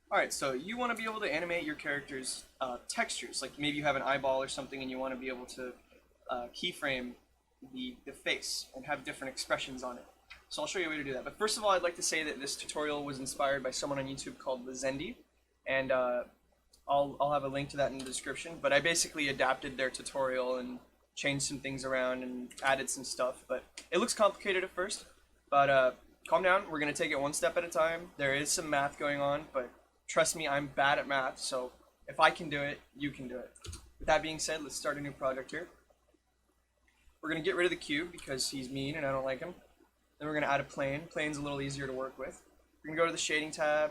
Alright, so you want to be able to animate your character's textures. Like maybe you have an eyeball or something and you want to be able to keyframe the face and have different expressions on it. So I'll show you a way to do that. But first of all, I'd like to say that this tutorial was inspired by someone on YouTube called Lizendy. And I'll have a link to that in the description. But I basically adapted their tutorial and changed some things around and added some stuff. But it looks complicated at first. But calm down. We're going to take it one step at a time. There is some math going on, but trust me, I'm bad at math. So if I can do it, you can do it. With that being said, let's start a new project here. We're going to get rid of the cube because he's mean and I don't like him. Then we're going to add a plane. Plane's a little easier to work with. We're going to go to the shading tab.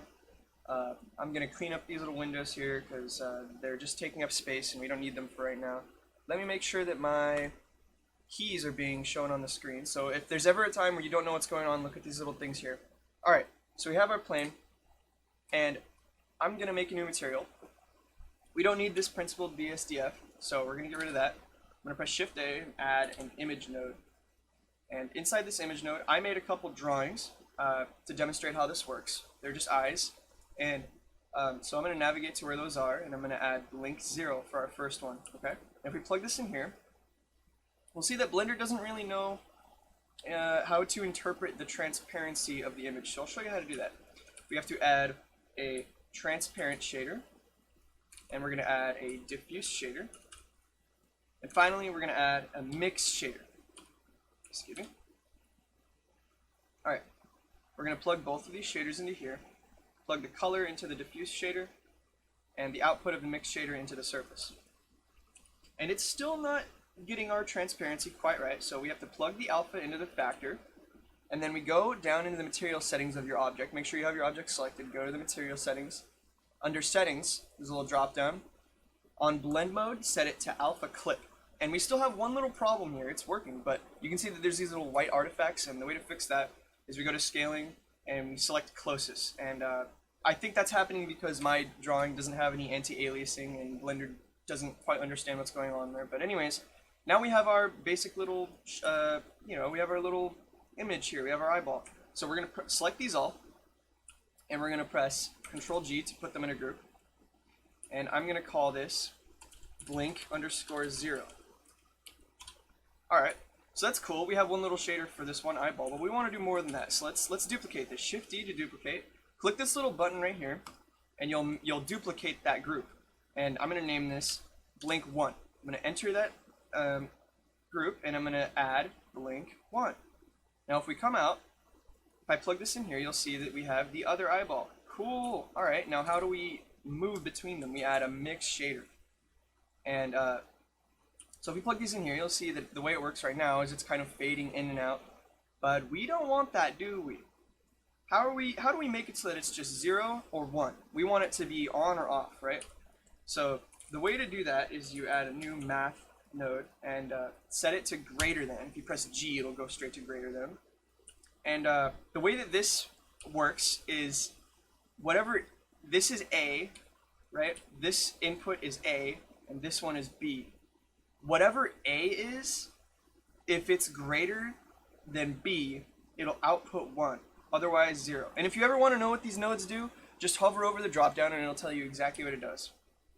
I'm going to clean up these little windows here because they're just taking up space and we don't need them for right now. Let me make sure that my keys are being shown on the screen. So if there's ever a time where you don't know what's going on, look at these little things here. Alright, so we have our plane and I'm going to make a new material. We don't need this principled BSDF, so we're going to get rid of that. I'm going to press Shift A and add an image node. And inside this image node, I made a couple drawings to demonstrate how this works. They're just eyes. And so I'm going to navigate to where those are, and I'm going to add link 0 for our first one. Okay. And if we plug this in here, we'll see that Blender doesn't really know how to interpret the transparency of the image. So I'll show you how to do that. We have to add a transparent shader, and we're going to add a diffuse shader. And finally, we're going to add a mix shader. Excuse me. Alright, we're going to plug both of these shaders into here, plug the color into the diffuse shader, and the output of the mix shader into the surface. And it's still not getting our transparency quite right, so we have to plug the alpha into the factor, and then we go down into the material settings of your object. Make sure you have your object selected. Go to the material settings. Under settings, there's a little drop down. On blend mode, set it to alpha clip. And we still have one little problem here. It's working, but you can see that there's these little white artifacts, and the way to fix that is we go to scaling and we select closest. And I think that's happening because my drawing doesn't have any anti-aliasing and Blender doesn't quite understand what's going on there. But anyways, now we have our basic little, we have our little image here. We have our eyeball. So we're going to select these all, and we're going to press Control G to put them in a group. And I'm going to call this blink_0. Alright, so that's cool. We have one little shader for this one eyeball, but we want to do more than that. So let's duplicate this. Shift D to duplicate. Click this little button right here, and you'll duplicate that group. And I'm going to name this blink 1. I'm going to enter that group, and I'm going to add blink 1. Now if we come out, if I plug this in here, you'll see that we have the other eyeball. Cool. Alright, now how do we move between them? We add a mix shader. And so if we plug these in here, you'll see that the way it works right now is it's kind of fading in and out. But we don't want that, do we? How do we make it so that it's just 0 or 1? We want it to be on or off, right? So the way to do that is you add a new math node and set it to greater than. If you press G, it'll go straight to greater than. And the way that this works is whatever, this is A, right? This input is A, and this one is B. Whatever A is, if it's greater than B, it'll output 1, otherwise 0. And if you ever want to know what these nodes do, just hover over the drop down and it'll tell you exactly what it does.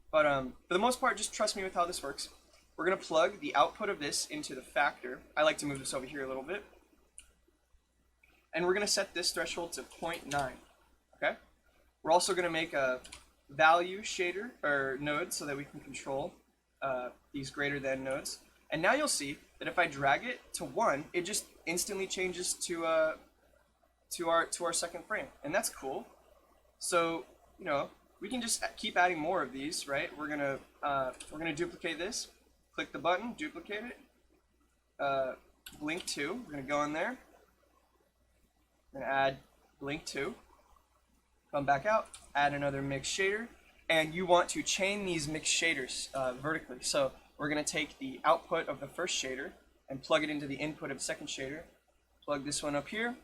But for the most part, just trust me with how this works. We're going to plug the output of this into the factor. I like to move this over here a little bit. And we're going to set this threshold to 0.9. Okay? We're also going to make a value shader or node so that we can control these greater than nodes. And now you'll see that if I drag it to 1, it just instantly changes to our second frame, and that's cool. So we can just keep adding more of these, right? We're gonna duplicate this. Click the button, duplicate it. Blink 2. We're gonna go in there. We're gonna add blink 2. Come back out. Add another mix shader. And you want to chain these mixed shaders vertically. So we're going to take the output of the first shader and plug it into the input of the second shader. Plug this one up here.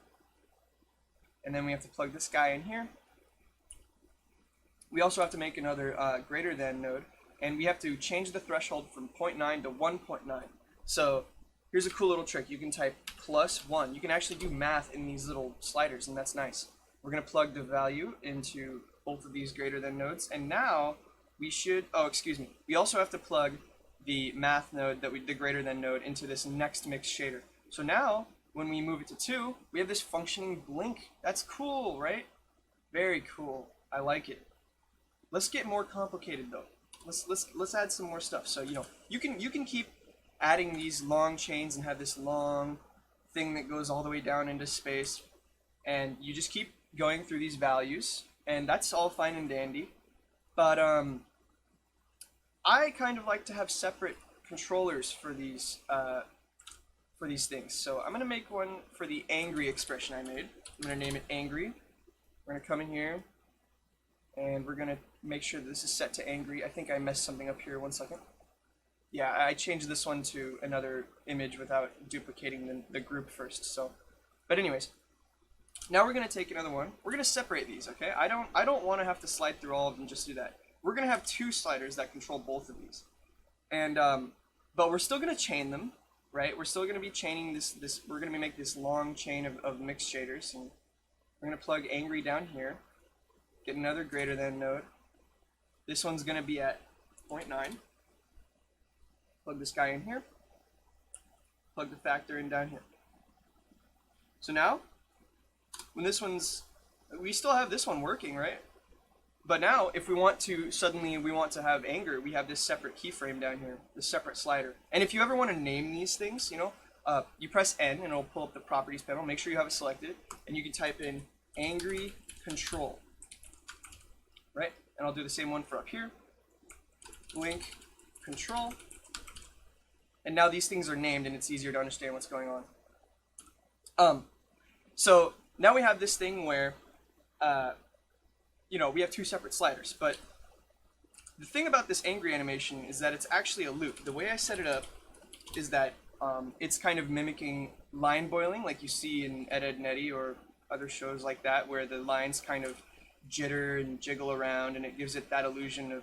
And then we have to plug this guy in here. We also have to make another greater than node. And we have to change the threshold from 0.9 to 1.9. So here's a cool little trick. You can type +1. You can actually do math in these little sliders, and that's nice. We're going to plug the value into both of these greater than nodes. And now we should, oh, excuse me. We also have to plug the math node, the greater than node, into this next mix shader. So now, when we move it to 2, we have this functioning blink. That's cool, right? Very cool. I like it. Let's get more complicated though. Let's add some more stuff. So you can keep adding these long chains and have this long thing that goes all the way down into space, and you just keep going through these values, and that's all fine and dandy. But I kind of like to have separate controllers for these things. So I'm gonna make one for the angry expression I made. I'm gonna name it angry. We're gonna come in here, and we're gonna make sure that this is set to angry. I think I messed something up here. 1 second. Yeah, I changed this one to another image without duplicating the group first. So, but anyways, now we're gonna take another one. We're gonna separate these, okay? I don't want to have to slide through all of them. Just do that. We're gonna have 2 sliders that control both of these, and but we're still gonna chain them, right? We're still gonna be chaining this. We're gonna make this long chain of mixed shaders, and we're gonna plug angry down here. Get another greater than node. This one's gonna be at 0.9. Plug this guy in here. Plug the factor in down here. So now, when this one's, we still have this one working, right? But now, if we want to, suddenly we want to have anger, we have this separate keyframe down here, this separate slider. And if you ever want to name these things, you press N and it'll pull up the properties panel. Make sure you have it selected, and you can type in angry control, right? And I'll do the same one for up here. Blink control. And now these things are named, and it's easier to understand what's going on. So now we have this thing where, we have 2 separate sliders. But the thing about this angry animation is that it's actually a loop. The way I set it up is that it's kind of mimicking line boiling, like you see in Ed, Edd n Eddy or other shows like that, where the lines kind of jitter and jiggle around, and it gives it that illusion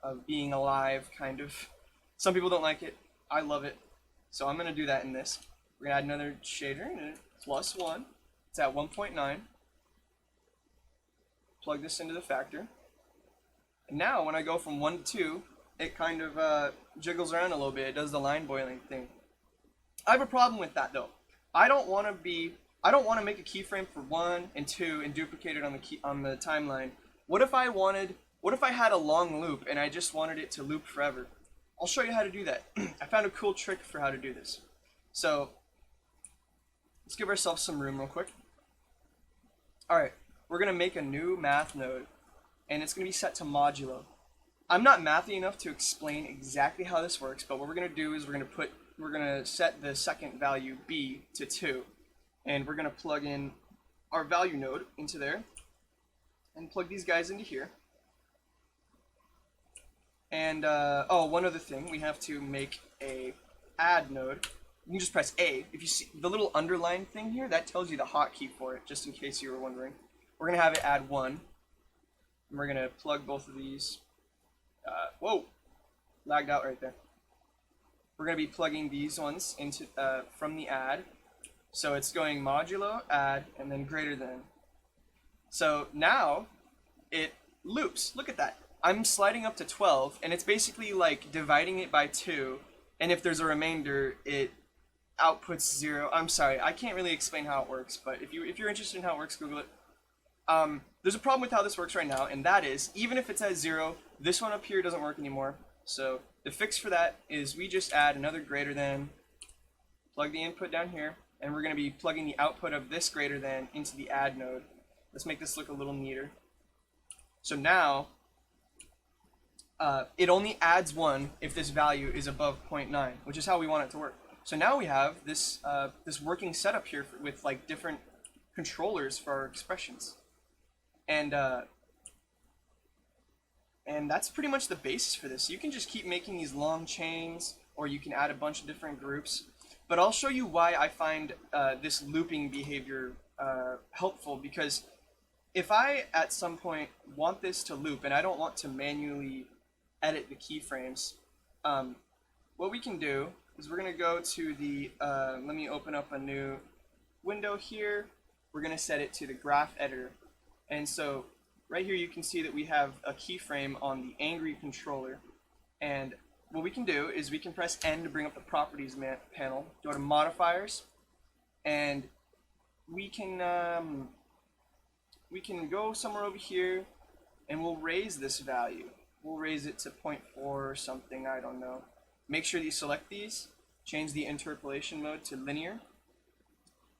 of being alive, kind of. Some people don't like it. I love it. So I'm going to do that in this. We're going to add another shader, and it's +1. It's at 1.9. Plug this into the factor. And now when I go from 1 to 2, it kind of jiggles around a little bit. It does the line boiling thing. I have a problem with that though. I don't want to make a keyframe for 1 and 2 and duplicate it on the timeline. What if I had a long loop and I just wanted it to loop forever? I'll show you how to do that. I found a cool trick for how to do this. So let's give ourselves some room real quick. Alright, we're going to make a new math node, and it's going to be set to modulo. I'm not mathy enough to explain exactly how this works, but what we're going to do is we're going to set the second value b to 2, and we're going to plug in our value node into there, and plug these guys into here. And, one other thing, we have to make a add node. You can just press A. If you see the little underline thing here, that tells you the hotkey for it, just in case you were wondering. We're going to have it add 1. And we're going to plug both of these. Whoa! Lagged out right there. We're going to be plugging these ones into from the add. So it's going modulo, add, and then greater than. So now it loops. Look at that. I'm sliding up to 12, and it's basically like dividing it by 2, and if there's a remainder, it outputs 0. I'm sorry, I can't really explain how it works, but if you're interested in how it works, Google it. There's a problem with how this works right now, and that is, even if it's at 0, this one up here doesn't work anymore. So the fix for that is we just add another greater than, plug the input down here, and we're going to be plugging the output of this greater than into the add node. Let's make this look a little neater. So now, it only adds 1 if this value is above 0.9, which is how we want it to work. So now we have this this working setup here with like different controllers for our expressions, and that's pretty much the basis for this. You can just keep making these long chains, or you can add a bunch of different groups. But I'll show you why I find this looping behavior helpful, because if I at some point want this to loop and I don't want to manually edit the keyframes, what we can do is we're going to go to the, let me open up a new window here. We're going to set it to the graph editor. And so right here you can see that we have a keyframe on the angry controller, and what we can do is we can press N to bring up the properties panel, go to modifiers, and we can go somewhere over here, and we'll raise this value. We'll raise it to 0.4 or something, I don't know. Make sure that you select these, change the interpolation mode to linear,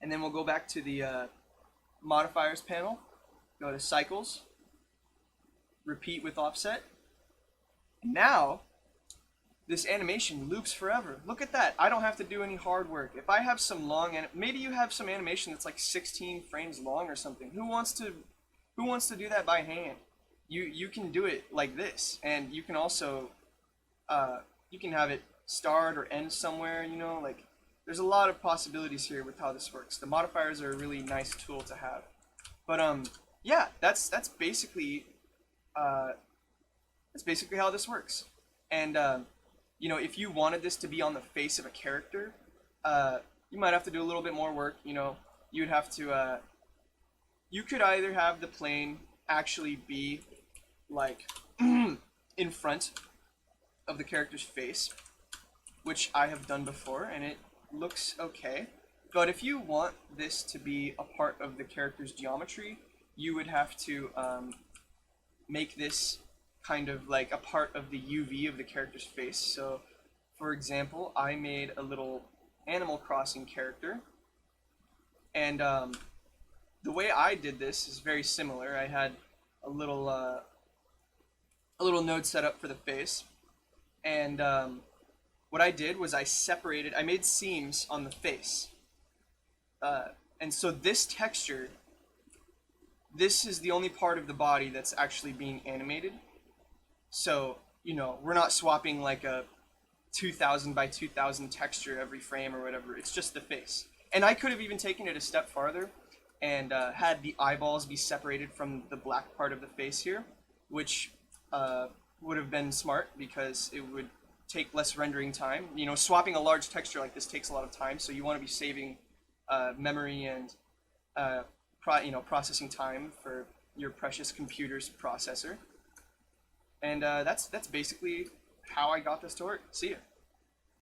and then we'll go back to the modifiers panel, go to cycles, repeat with offset. Now, this animation loops forever. Look at that. I don't have to do any hard work. If I have some long, maybe you have some animation that's like 16 frames long or something. Who wants to do that by hand? You can do it like this, and you can also you can have it start or end somewhere. You know, like there's a lot of possibilities here with how this works. The modifiers are a really nice tool to have. But yeah, that's basically how this works. And you know, if you wanted this to be on the face of a character, you might have to do a little bit more work. You know, you'd have to you could either have the plane actually be like in front of the character's face, which I have done before, and it looks okay. But if you want this to be a part of the character's geometry, you would have to make this kind of like a part of the UV of the character's face. So, for example, I made a little Animal Crossing character, and the way I did this is very similar. I had a little node set up for the face, and what I did was I made seams on the face, and so this texture, this is the only part of the body that's actually being animated. So, you know, we're not swapping like a 2000 by 2000 texture every frame or whatever. It's just the face. And I could have even taken it a step farther and had the eyeballs be separated from the black part of the face here, which would have been smart because it would take less rendering time. You know, swapping a large texture like this takes a lot of time, so you want to be saving memory and processing time for your precious computer's processor. And that's basically how I got this to work. See ya.